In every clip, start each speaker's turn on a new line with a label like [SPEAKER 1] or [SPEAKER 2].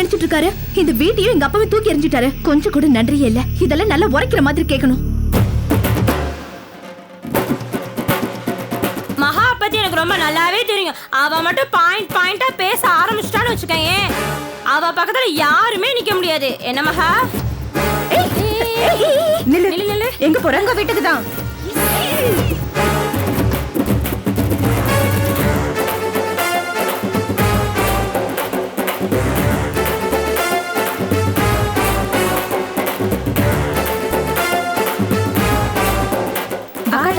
[SPEAKER 1] நடிச்சிட்டு இருக்காரு. இந்த வீட்டையும் எங்க அப்பாவை தூக்கி எறிஞ்சிட்டாரு. கொஞ்சம் கூட நன்றியே இல்ல. இதெல்லாம் நல்லா உரைக்கிற மாதிரி கேட்கணும்.
[SPEAKER 2] மகா பத்தி எனக்கு ரொம்ப நல்லாவே தெரியும். அவ மட்டும் பாயிண்டா பேச ஆரம்பிச்சிட்டான்னு வச்சுக்கோங்க, அவ பக்கத்துல யாருமே நிக்க முடியாது. என்ன மகா?
[SPEAKER 1] நில்லு நில்லு நில்லு. எங்க போற? உங்க வீட்டுக்கு தான்.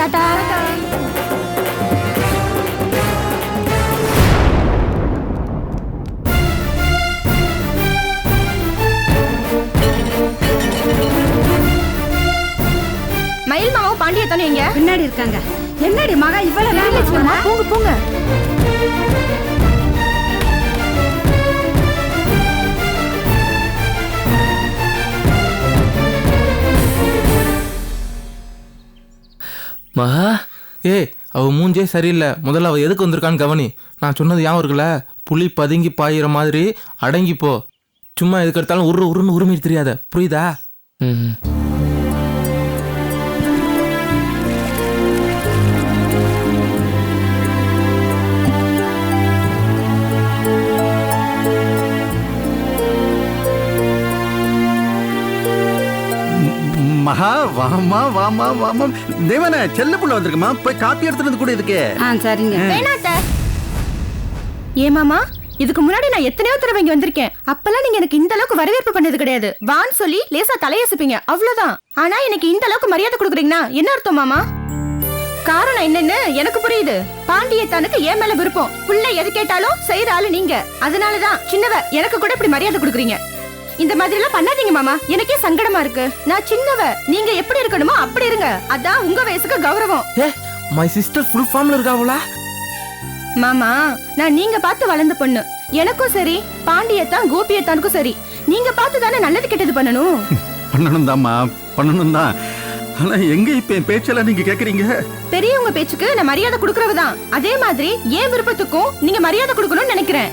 [SPEAKER 1] டாடா. மயில் மாவும் பாண்டியத்தானே எங்க?
[SPEAKER 3] பின்னாடி இருக்காங்க. என்னடி மகா இவ்வளவு
[SPEAKER 1] போங்க போங்க.
[SPEAKER 4] மகா அவ மூஞ்சே சரியில்லை. முதல்ல அவ எதுக்கு வந்திருக்கான்னு கவனி. நான் சொன்னது ஞாபகம் இருக்குல்ல, புலி பதுங்கி பாயிற மாதிரி அடங்கிப்போ. சும்மா எதுக்கு எடுத்தாலும் உருன்னு உரிமை தெரியாத, புரியுதா?
[SPEAKER 5] மகா வாமா வாமா வாமா. தேவனே செல்ல புள்ள வந்திருக்குமா, போய் காப்பி எடுத்துட்டு கூட இதுக்கு.
[SPEAKER 3] சரிங்க.
[SPEAKER 1] ஏமாமா, இதுக்கு முன்னாடி நான் எத்தனையோ தடவை இங்க வந்திருக்கேன். அப்பெல்லாம் நீங்க எனக்கு இந்த அளவுக்கு வரவேற்பு பண்ணது கிடையாது. வான்னு சொல்லி லேசா தலையசிப்பீங்க, அவ்வளவுதான். ஆனா எனக்கு இந்த அளவுக்கு மரியாதை கொடுக்குறீங்கன்னா என்ன அர்த்தம் மாமா? காரணம் என்னன்னு எனக்கு புரியுது. பாண்டியத்தானுக்கு ஏன் மேல விருப்பம். புள்ளை எது கேட்டாலும் செய்யற ஆளு நீங்க. அதனாலதான் சின்னவ எனக்கு கூட இப்படி மரியாதை கொடுக்குறீங்க. இந்த மாதிரி எல்லாம் பண்ணாதீங்க மாமா, எனக்கே சங்கடமா இருக்கு. நான் சின்னவ, நீங்க எப்படி இருக்கணுமோ அப்படி இருங்க. அதான் உங்க வயசுக்கு கௌரவம்.
[SPEAKER 4] மை சிஸ்டர் ஃபுல் ஃபார்ம்ல இருக்காவளா?
[SPEAKER 1] மாமா, நான் நீங்க பார்த்து வளர்ந்த பொண்ணு. எனக்கும் சரி, பாண்டியத்தான் கோபியத்தானுக்கும் சரி, நீங்க பார்த்து தானே நல்லது கெட்டது பண்ணணும்.
[SPEAKER 5] பண்ணணும் தான்மா, பண்ணணும் தான். ஆனா எங்க இப்ப என் பேச்செல்லாம் நீங்க கேக்குறீங்க?
[SPEAKER 1] பெரியவங்க பேச்சுக்கு நான் மரியாதை கொடுக்கறவதான். அதே மாதிரி என் விருப்பத்துக்கும் நீங்க மரியாதை கொடுக்கணும்னு நினைக்கிறேன்.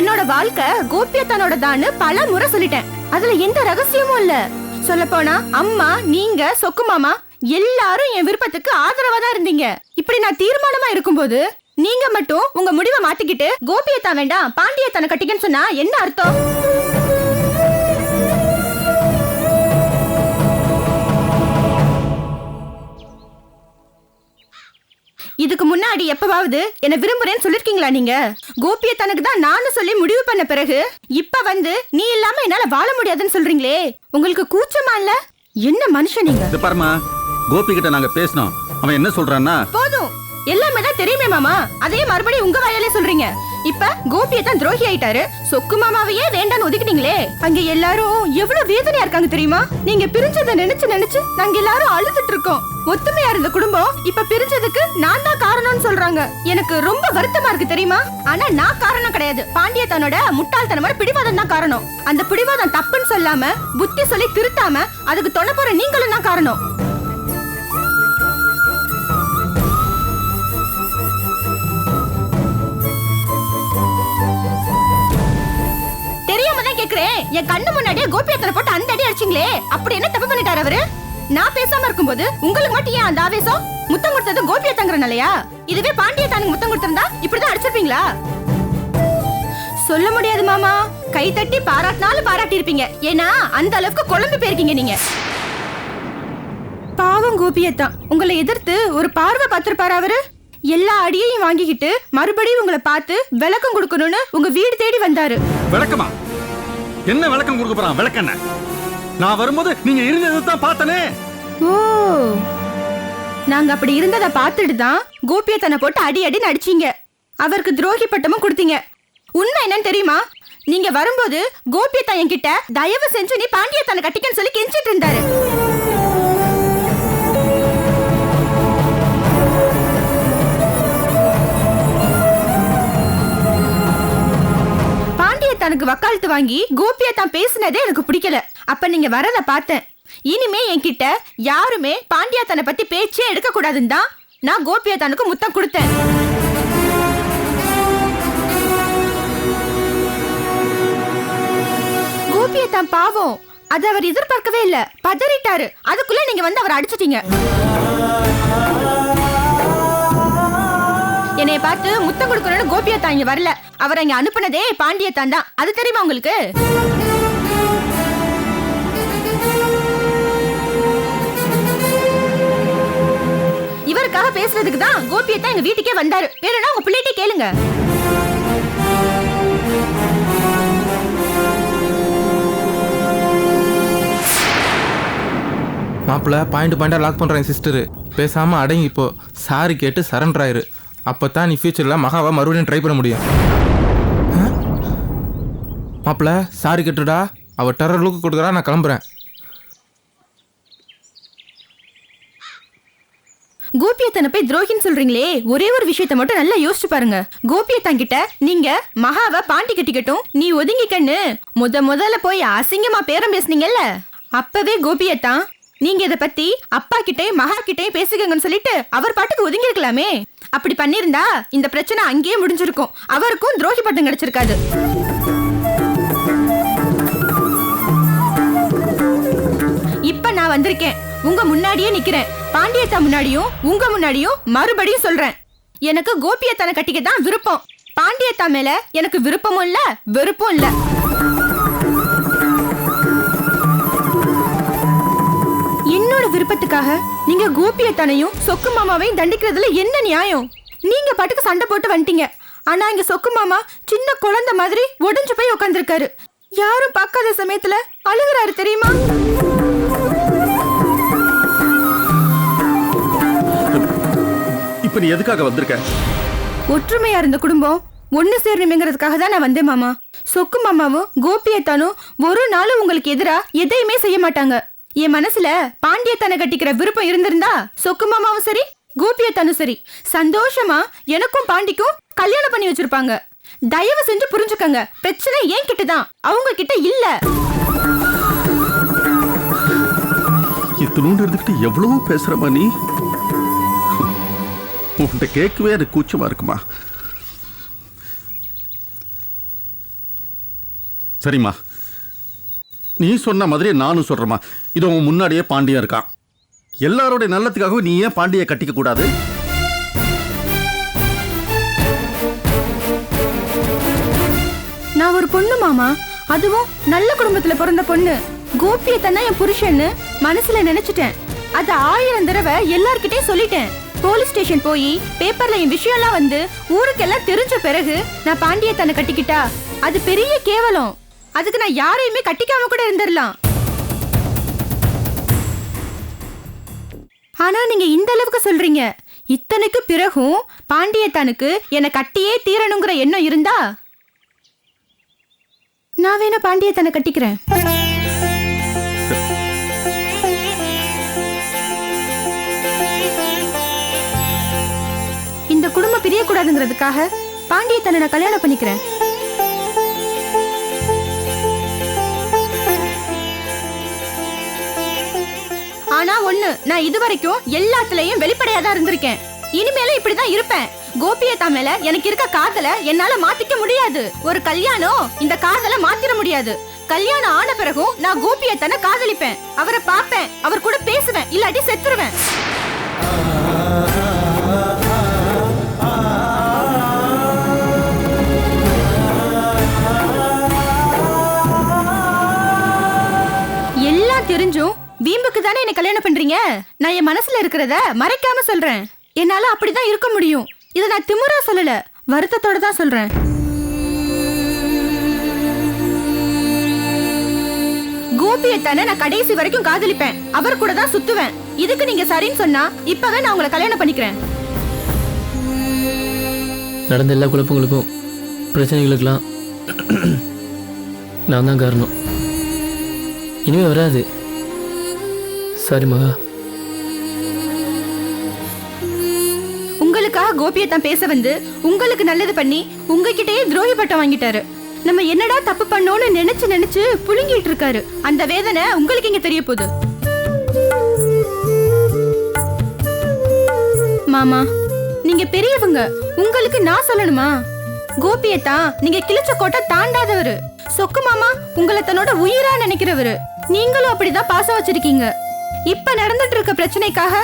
[SPEAKER 1] என்னோட வாழ்க்கை கோபியத்தானோட தான் பல முறை சொல்லிட்டேன். அதுல எந்த ரகசியமும் இல்ல. சொல்ல போனா அம்மா, நீங்க, சொக்கு மாமா எல்லாரும் என் விருப்பத்துக்கு ஆதரவா தான் இருந்தீங்க. இப்படி நான் தீர்மானமா இருக்கும்போது நீங்க மட்டும் உங்க முடிவை மாத்திக்கிட்டு கோபியத்தான் வேண்டாம் பாண்டியத்தான கட்டிக்கன்னு சொன்னா என்ன அர்த்தம்? இதுக்கு முன்னாடி எப்பவாவது என்ன விரும்புறேன்னு சொல்லிருக்கீங்களா நீங்க? கோபியத்தானுக்கு தான் நானும் சொல்லி முடிவு பண்ண பிறகு இப்ப வந்து நீ இல்லாம என்னால வாழ முடியாதுன்னு சொல்றீங்களே, உங்களுக்கு கூச்சமா இல்ல? என்ன மனுஷன் நீங்க?
[SPEAKER 5] இது பாருமா, கோபி கிட்ட நாங்க பேசணும். அவன் என்ன சொல்றான்னா,
[SPEAKER 1] போதும், எல்லாமே தான் தெரியுமே மாமா. அதே மறுபடியும் உங்க வாயாலே சொல்றீங்க. இப்ப கோபியத்தான் துரோகி ஆயிட்டாரு, சொக்கு மாமாவையே வேண்டான்னு ஒதுக்கிட்டீங்களே. அங்க எல்லாரும் எவ்வளவு வேதனையா இருக்காங்க தெரியுமா? நீங்க பிரிஞ்சதை நினைச்சு நாங்க எல்லாரும் அழுதுட்டு இருக்கோம். ஒத்துமையா இருந்த குடும்பம் இப்ப பிரிஞ்சதுக்கு நான் தான் காரணம்னு சொல்றாங்க. எனக்கு ரொம்ப வருத்தமா இருக்கு தெரியுமா? ஆனா நான் காரணம் கிடையாது. பாண்டியத்தானோட முட்டாள்தனமான பிடிவாதம் தான் காரணம். அந்த பிடிவாதம் தப்புன்னு சொல்லாம புத்தி சொல்லி திருத்தாம அதுக்கு தொண போற நீங்களும் தான் காரணம். தெரியாம தான் கேக்குறேன். என் கண்ணு முன்னாடியே கோபியத்தனை போட்டு அந்த அடி அடிச்சிங்களே, அப்படி என்ன தப்பு பண்ணிட்டாரு அவரு? நான் பேசாம இருக்கும்போது உங்களுக்கு மட்டும் ஏன் அந்த ஆவேசம்? முத்தம் கொடுத்தது கோபியத்தங்கறனாலயா? இதுவே பாண்டியத்தானுக்கு முத்தம் கொடுத்திருந்தா இப்படிதான் அடிச்சிருப்பீங்களா? சொல்ல முடியாது மாமா. கை தட்டி பாராட்டினாலும் பாராட்டி இருப்பீங்க. ஏன்னா அந்த அளவுக்கு குழம்பு போயிருக்கீங்க நீங்க. பாவம் கோபியத்தான் உங்களை எதிர்த்து ஒரு பார்வை பார்த்திருப்பாரு அவரு. எல்லா அடியையும் வாங்கிக்கிட்டு மறுபடியும் உங்களை பார்த்து விளக்கம் கொடுக்கணும்னு உங்க வீடு தேடி வந்தாரு.
[SPEAKER 5] விளக்கமா? என்ன விளக்கம் கொடுக்க போறான்? விளக்கண்ண நான் வரும்போது நீங்க இருந்ததான் பார்த்தனே.
[SPEAKER 1] ஓ, நாங்க அப்படி இருந்ததை பார்த்துட்டு தான் கோபியத்தனை போட்டு அடி அடின்னு அடிச்சீங்க. அவருக்கு துரோகி பட்டமும் கொடுத்தீங்க. உண்மை என்னன்னு தெரியுமா? நீங்க வரும்போது கோபியத்தான் என்கிட்ட தயவு செஞ்சு நீ பாண்டியத்தனை கட்டிக்கன்னு சொல்லி கெஞ்சிட்டு இருந்தாரு. பாண்டியத்தானுக்கு வக்காலத்து வாங்கி கோபியத்தான் பேசினதே எனக்கு பிடிக்கல. அப்ப நீங்க வரத பார்த்தேன். இனிமே என்கிட்ட யாருமே பாண்டியத்தானை பத்தி பேச்சே எடுக்க கூடாதுன்னு தான் நான் கோபியத்தானுக்கு முத்தம் கொடுத்தேன். கோபியத்தான் பாவம், அது அவர் எதிர்பார்க்கவே இல்ல, பதறிட்டாரு. அதுக்குள்ள நீங்க வந்து அவரை அடிச்சிட்டீங்க. என்னைய பார்த்து முத்தம் கொடுக்கணும்னு கோபியத்தான் இங்க வரல, அவரை இங்க அனுப்புனதே பாண்டியத்தான் தான். அது தெரியுமா உங்களுக்கு? இவருக்காக பேசுறதுக்கு தான் கோபியத்தான் எங்க வீட்டுக்கே வந்தாரு. வேணும்னா உங்க பிள்ளைகிட்டே கேளுங்க.
[SPEAKER 4] மாப்பிள்ள பாயிண்டா லாக் பண்ணுறேன் சிஸ்டரு. பேசாமல் அடங்கி இப்போ சாரி கேட்டு சரண்டர் ஆயிரு. அப்போ தான் நீ ஃபியூச்சரில் மகாவை மறுபடியும் ட்ரை பண்ண முடியும். மாப்பிள்ள சாரி கேட்டுடா. அவள் டெரர் லுக்கு கொடுக்குறா, நான் கிளம்புறேன்.
[SPEAKER 1] கோபியத்தனை போய் துரோகின்னு சொல்றீங்களே, ஒரே ஒரு விஷயத்தை மட்டும் நல்லா யோசிச்சு பாருங்க. கோபியத்தான் கிட்ட நீங்க மகாவை பாண்டி கட்டிக்கட்டும், நீ ஒதுங்கிக்கன்னு முதல்ல போய் அசிங்கமா பேரம் பேசுனீங்கல்ல, அப்பவே கோபியத்தான் நீங்க இத பத்தி அப்பா கிட்டே மகா கிட்டே பேசுங்கன்னு சொல்லிட்டு அவர் பாட்டுக்கு ஒதுங்கி இருக்கலாமே. அப்படி பண்ணிருந்தா இந்த பிரச்சனை அங்கேயே முடிஞ்சிருக்கும், அவருக்கும் துரோகி பட்டம் கிடைச்சிருக்காது. இப்ப நான் வந்திருக்கேன், உங்க முன்னாடியே நிக்கிறேன். பாண்டியத்தா முன்னாடியும் உங்க முன்னாடியும் மறுபடியும் சொல்றேன், எனக்கு கோபியத்தான கட்டிக்க தான் விருப்பம். பாண்டியத்தா மேல எனக்கு விருப்பமும் இல்ல, வெறுப்பும் இல்ல. என்னோட விருப்பத்துக்காக நீங்க கோபியத்தானையும் சொக்கு மாமாவையும் தண்டிக்கிறதுல என்ன நியாயம்? நீங்க பாட்டுக்கு சண்டை போட்டு வந்துட்டீங்க. ஆனா இங்க சொக்கு மாமா சின்ன குழந்தை மாதிரி உடைஞ்சு போய் உட்காந்துருக்காரு. யாரும் பார்க்காத சமயத்துல அழுகுறாரு தெரியுமா?
[SPEAKER 5] இப்ப நீ எதுக்காக வந்திருக்க?
[SPEAKER 1] ஒற்றுமையா இருந்த குடும்பம் ஒண்ணு சேரணுமேங்கிறதுக்காக தான் நான் வந்தேன் மாமா. சொக்கு மாமாவும் கோபியத்தானும் ஒரு நாளும் உங்களுக்கு எதிரா எதையுமே செய்ய மாட்டாங்க. என் மனசுல பாண்டியத்தானை கட்டிக்கிற விருப்பம் இருந்திருந்தா சொக்கு மாமாவும் சரி கோபியத்தானும் சரி சந்தோஷமா எனக்கும் பாண்டிக்கும் கல்யாணம் பண்ணி வச்சிருப்பாங்க. தயவு செஞ்சு புரிஞ்சுக்கங்க, பிரச்சனை ஏன் கிட்டதான், அவங்க கிட்ட இல்ல.
[SPEAKER 5] இத்தனோண்டு இருந்துகிட்டு எவ்வளவோ பேசுறமா நீ. உன்கிட்ட கேட்கவே எனக்கு கூச்சமா இருக்குமா? சரிம்மா, நீ சொன்ன மாதிரி நானும் சொல்றேம்மா. இதோ உன் முன்னாடியே பாண்டியன் இருக்கான். எல்லாரோட நல்லத்துக்காகவும் நீ ஏன் பாண்டியை கட்டிக்க கூடாது?
[SPEAKER 1] நான் ஒரு பொண்ணு மாமா, அதுவும் நல்ல குடும்பத்துல பிறந்த பொண்ணு. கோபியத்தான் என் புருஷன்னு மனசுல நினைச்சிட்டேன். அது 1000 தடவை எல்லார்கிட்டயும் சொல்லிட்டேன். போலீஸ் ஸ்டேஷன் போய் பேப்பர்ல என் விஷயம்லாம் வந்து ஊருக்கெல்லாம் தெரிஞ்ச பிறகு நான் பாண்டியத்தானை கட்டிக்கிட்டா அது பெரிய கேவலம். அதுக்கு நான் யாரையுமே கட்டிக்காம கூட இருந்துடலாம். ஆனா நீங்க இந்த அளவுக்கு சொல்றீங்க. இத்தனைக்கு பிறகும் பாண்டியத்தானுக்கு என்னை கட்டியே தீரணுங்கிற எண்ணம் இருந்தா நான் வேணா பாண்டியத்தானை கட்டிக்கிறேன். இந்த குடும்பம் பிரியக்கூடாதுங்கிறதுக்காக பாண்டியத்தானை நான் கல்யாணம் பண்ணிக்கிறேன். ஆனா ஒண்ணு, நான் இதுவரைக்கும் எல்லாத்துலயும் வெளிப்படையா தான் இருந்திருக்கேன். இனிமேலும் இப்படிதான் இருப்பேன். கோபியத்தா மேல எனக்கு இருக்க காதல என்னால மாத்திக்க முடியாது. ஒரு கல்யாணம் இந்த காதல மாத்திர முடியாது. கல்யாணம் ஆன பிறகும் நான் கோபியத்தான காதலிப்பேன், அவரை பார்ப்பேன், அவர் கூட பேசுவேன், இல்லாட்டி செத்துருவேன். எல்லாம் தெரிஞ்சும் வீம்புக்கு தானே என்ன கல்யாணம் பண்றீங்க? நான் என் மனசுல இருக்கிறத மறைக்காம சொல்றேன். என்னால அப்படிதான் இருக்க முடியும். இத நான் திமிரா சொல்லல, வருத்தத்தோட தான் சொல்றேன். கோபியத்தான நான் கடைசி வரைக்கும் காதலிப்பேன், அவர் கூட தான் சுத்துவேன். இதுக்கு நீங்க சரின்னு சொன்னா இப்பவே நான் உங்களை கல்யாணம் பண்ணிக்கிறேன்.
[SPEAKER 6] நடந்த எல்லா குழப்பங்களுக்கும் பிரச்சனைகளுக்கெல்லாம் நான் தான் காரணம். இனிமே வராது. சாரி மகா.
[SPEAKER 1] உங்களுக்காக கோபியத்தான் பேச வந்து உங்களுக்கு நல்லது பண்ணி உங்ககிட்டயே துரோகி பட்டம் வாங்கிட்டாரு. நம்ம என்னடா தப்பு பண்ணோம்னு நினைச்சு புழுங்கிட்டு இருக்காரு. அந்த வேதனை உங்களுக்கு இங்க தெரிய போகுது. மாமா, நீங்க பெரியவங்க, உங்களுக்கு நான் சொல்லணுமா? கோபியத்தான் நீங்க கிழிச்ச கோட்டை தாண்டாதவரு. சொக்கு மாமா உங்களை தன்னோட உயிரா நினைக்கிறவரு. நீங்களும் அப்படிதான் பாசம் வச்சிருக்கீங்க. இப்ப நடந்துட்டு இருக்க பிரச்சனைக்காக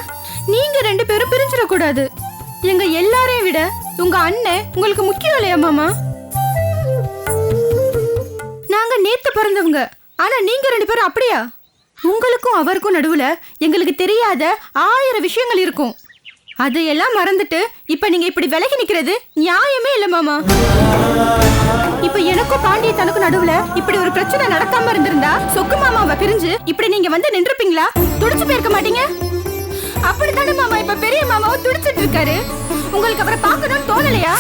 [SPEAKER 1] நீங்க 2 பேரும் பிரிஞ்சிடக்கூடாது. எங்க எல்லாரையும் விட உங்க அண்ணன் உங்களுக்கு முக்கியம் இல்லையா மாமா? நாங்க நேத்து பிறந்தவங்க, ஆனா நீங்க 2 பேரும் அப்படியா? உங்களுக்கும் அவருக்கும் நடுவுல எங்களுக்கு தெரியாத 1000 விஷயங்கள் இருக்கும். அதையெல்லாம் மறந்துட்டு இப்ப நீங்க இப்படி விலகி நிக்கிறது நியாயமே இல்ல மாமா. இப்ப எனக்கும் பாண்டியத்தனுக்கும் நடுவுல இப்படி ஒரு பிரச்சனை நடக்காம இருந்திருந்தா சொக்கு மாமாவை பிரிஞ்சு இப்படி நீங்க வந்து நின்றுப்பீங்களா? துடிச்சு போயிருக்க மாட்டீங்க? அப்படித்தானே மாமா இப்ப பெரிய மாமாவும் துடிச்சிட்டு இருக்காரு. உங்களுக்கு அவரை பார்க்கணும்னு தோணலையா?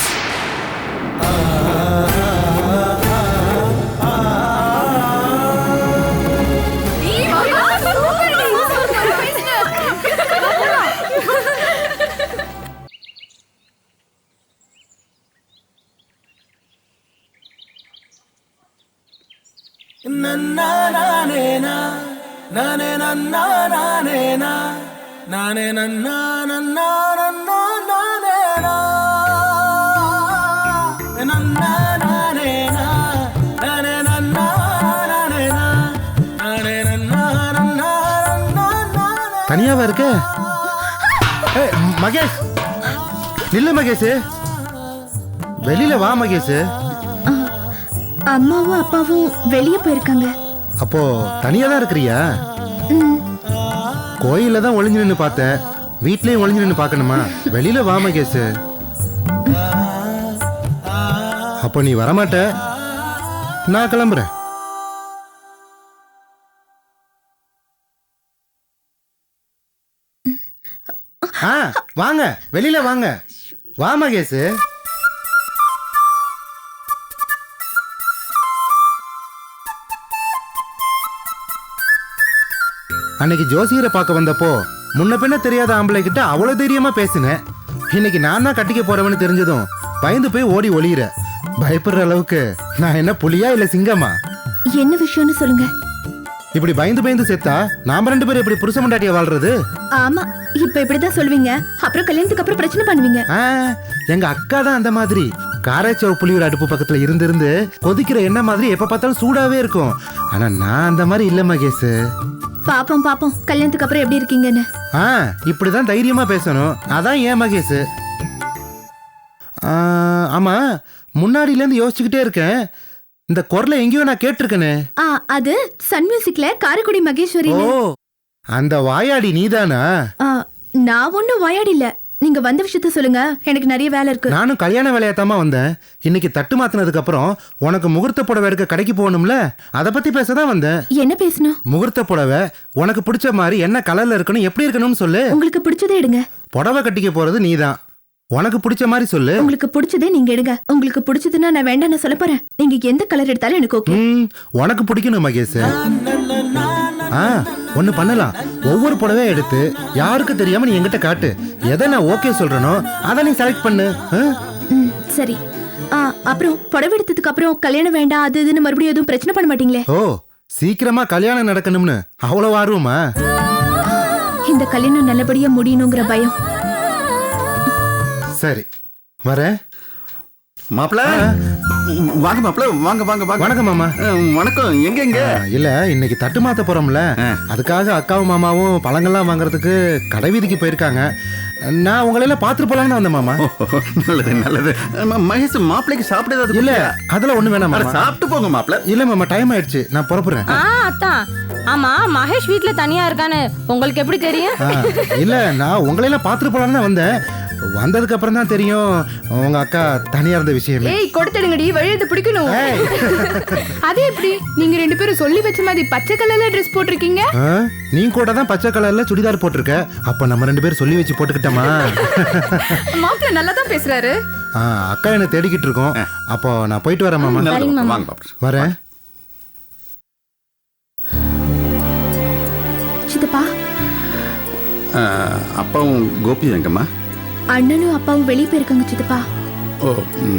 [SPEAKER 5] தனியாவா இருக்க? ஏய், மகேஷ் நில்லு மகேஷ், வெளியில வா மகேஷ்.
[SPEAKER 1] அம்மாவும் அப்பாவும் வெளியே போயிருக்காங்க.
[SPEAKER 5] அப்போ தனியா தான் இருக்கிறியா? கோயில்ல தான் ஒளிஞ்சு நின்று பார்த்தேன், வீட்லயும் ஒளிஞ்சு நின்று பார்க்கணுமா? வெளியில வா மகேஷ். அப்போ நீ வரமாட்ட, நான் கிளம்புறேன். வாங்க வெளியில வாங்க. வா மகேஷ். அன்னைக்கு ஜோசியரை பார்க்க வந்தப்போ முன்ன பின்ன தெரியாத ஆம்பளை கிட்ட அவ்வளவு தைரியமா பேசினேன். இன்னைக்கு நான் தான் கட்டிக்க போறவன்னு தெரிஞ்சதும் பயந்து போய் ஓடி ஒளியிற. பயப்படுற அளவுக்கு நான் என்ன புலியா இல்ல சிங்கமா?
[SPEAKER 1] என்ன விஷயம்னு சொல்லுங்க.
[SPEAKER 5] இப்படி பயந்து பயந்து செத்தா நாம 2 பேரும் எப்படி புருஷ மண்டாட்டியா வாழ்றது?
[SPEAKER 1] ஆமா, இப்ப இப்படிதான் சொல்வீங்க, அப்புறம் கல்யாணத்துக்கு அப்புறம் பிரச்சனை பண்ணுவீங்க.
[SPEAKER 5] எங்க அக்கா தான் அந்த மாதிரி. காராச்சவ புளியோட அடுப்பு பக்கத்துல இருந்து கொதிக்கிற எண்ணெய் மாதிரி எப்ப பார்த்தாலும் சூடாவே இருக்கும். ஆனா நான் அந்த மாதிரி இல்ல மகேஷ்.
[SPEAKER 1] பாப்போம் பாப்போம் கல்யாணத்துக்கு அப்புறம் எப்படி இருக்கீங்கன்னு.
[SPEAKER 5] இப்படிதான் தைரியமா பேசணும். அதான் ஏன் மகேஷ். ஆமா, முன்னாடில இருந்து யோசிச்சுக்கிட்டே இருக்கேன், இந்த குரலை எங்கேயோ நான் கேட்டிருக்கேனே.
[SPEAKER 1] அது சன் மியூசிக்ல காரைக்குடி மகேஸ்வரி.
[SPEAKER 5] ஓ, அந்த வாயாடி நீதானா?
[SPEAKER 1] நான் ஒன்னும் வாயாடி இல்ல. நீங்க வந்த விஷயத்த சொல்லுங்க, எனக்கு நிறைய வேலை இருக்கு.
[SPEAKER 5] நானும் கல்யாண வேலையாத்தாமா வந்தேன். இன்னைக்கு தட்டு மாத்தினதுக்கு அப்புறம் உனக்கு முகூர்த்த புடவை எடுக்க கடைக்கு போகணும்ல, அதை பத்தி பேசதான் வந்தேன்.
[SPEAKER 1] என்ன பேசணும்?
[SPEAKER 5] முகூர்த்த புடவை உனக்கு பிடிச்ச மாதிரி என்ன கலர்ல இருக்கணும், எப்படி இருக்கணும்னு சொல்லு.
[SPEAKER 1] உங்களுக்கு பிடிச்சதே எடுங்க.
[SPEAKER 5] புடவை கட்டிக்க போறது நீதான், உனக்கு பிடிச்ச மாதிரி சொல்லு.
[SPEAKER 1] உங்களுக்கு பிடிச்சதே நீங்க எடுங்க. உங்களுக்கு பிடிச்சதுன்னா நான் வேண்டாம் சொல்ல போறேன். நீங்க எந்த கலர் எடுத்தாலும் எனக்கு ஓகே.
[SPEAKER 5] உனக்கு பிடிக்கணும் மகேஷ். ஒண்ணு பண்ணலாம், ஒவ்வொரு புடவையா எடுத்து யாருக்கு தெரியாம நீ என்கிட்ட காட்டு. எதை நான் ஓகே சொல்றனோ அதை நீ செலக்ட் பண்ணு.
[SPEAKER 1] சரி. அப்புறம் புடவை எடுத்ததுக்கு அப்புறம் கல்யாணம் வேண்டாம் அது இதுன்னு மறுபடியும் எதுவும் பிரச்சனை பண்ண மாட்டீங்களே?
[SPEAKER 5] ஓ, சீக்கிரமா கல்யாணம் நடக்கணும்னு அவ்வளவு ஆர்வமா?
[SPEAKER 1] இந்த கல்யாணம் நல்லபடியா முடியணுங்கிற பயம்.
[SPEAKER 5] சரி, வரேன்.
[SPEAKER 7] மாப்பிள்ள வாங்க மாப்பிள்ள, வாங்க வாங்க வாங்க.
[SPEAKER 5] வணக்கம் மாமா.
[SPEAKER 7] வணக்கம். எங்க எங்க?
[SPEAKER 5] இல்ல, இன்னைக்கு தட்டு மாத்த போறோம்ல, அதுக்காக அக்காவும் மாமாவும் பழங்கள்லாம் வாங்குறதுக்கு கடை வீதிக்கு போயிருக்காங்க. நான் உங்களெல்லாம் பாத்துட்டு போலான்னு தான் வந்தேன் மாமா.
[SPEAKER 7] நல்லது நல்லது. மகேஷ், மாப்பிள்ளைக்கு சாப்பிட ஏதாவது
[SPEAKER 5] இல்ல,
[SPEAKER 7] இல்ல,
[SPEAKER 5] அதெல்லாம் ஒண்ணு வேணாம் மாமா.
[SPEAKER 7] சாப்பிட்டு போங்க மாப்பிள்ள.
[SPEAKER 5] இல்ல மாமா, டைம் ஆயிடுச்சு, நான் புறப்படுறேன்.
[SPEAKER 2] அத்தான். ஆமா, மகேஷ் வீட்ல தனியா இருக்கான்னு உங்களுக்கு எப்படி தெரியும்?
[SPEAKER 5] இல்ல, நான் உங்களெல்லாம் பாத்துட்டு போலான்னு தான் வந்தேன். வந்ததுக்கு அப்புறம் தான் தெரியும் உங்க அக்கா தனியா இருந்த விஷயம்.
[SPEAKER 1] ஏய், கொடுத்துடுங்கடி, வழியது பிடிக்கணும். அது எப்படி நீங்க 2 பேரும் சொல்லி வச்ச மாதிரி பச்சை கலர்ல ட்ரெஸ் போட்டிருக்கீங்க?
[SPEAKER 5] நீ கூட தான் பச்சை கலர்ல சுடிதார் போட்டிருக்க. அப்ப நம்ம 2 பேரும் சொல்லி வச்சு போட்டுக்கிட்டோமா?
[SPEAKER 1] மாப்பிள்ள நல்லா தான் பேசுறாரு.
[SPEAKER 5] அக்கா என்ன தேடிக்கிட்டு இருக்கோம். அப்போ நான் போயிட்டு வரேன் மாமா.
[SPEAKER 7] நல்லது, வாங்க மாப்பிள்ள.
[SPEAKER 5] வரேன்.
[SPEAKER 1] சித்தப்பா,
[SPEAKER 7] அப்பாவும் கோபி எங்கம்மா?
[SPEAKER 1] அண்ணனும் அப்பாவும் வெளியே போயிருக்காங்க சித்தப்பா.
[SPEAKER 7] ஓ,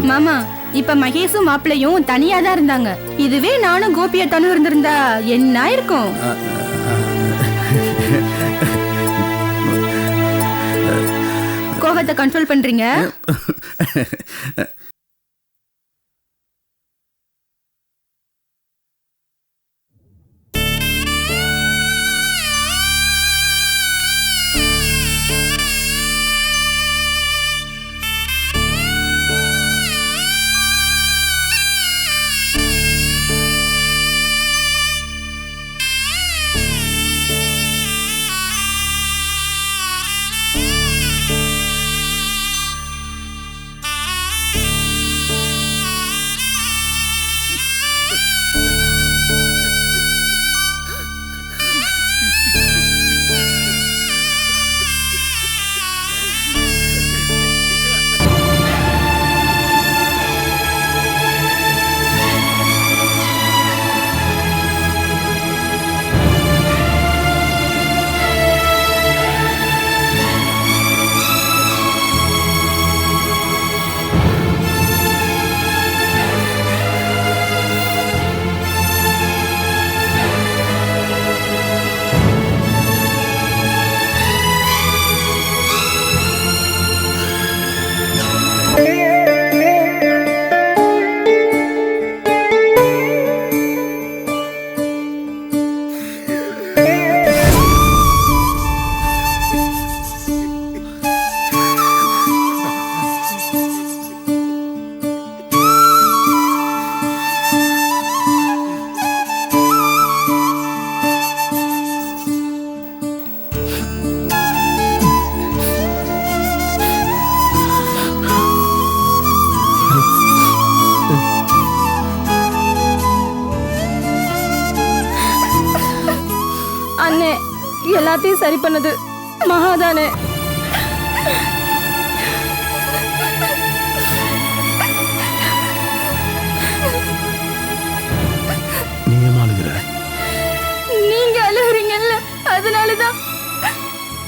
[SPEAKER 1] மாமா, இப்ப மகேஷும் மாப்பிள்ளையும் தனியா தான் இருந்தாங்க. இதுவே நானும் கோபியா தனு இருந்திருந்தா என்ன இருக்கும்? கோபத்தை கண்ட்ரோல் பண்றீங்க. அண்ணே எல்லாத்தையும் சரி பண்ணது மகாதானே.
[SPEAKER 7] நீ ஏமா அழுகிற?
[SPEAKER 1] நீங்க அழுகுறீங்கல்ல, அதனாலதான்.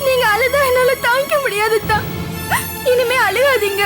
[SPEAKER 1] நீங்க அழுதா என்னால தாங்கிக்க முடியாதுதான். இனிமே அழுகாதீங்க.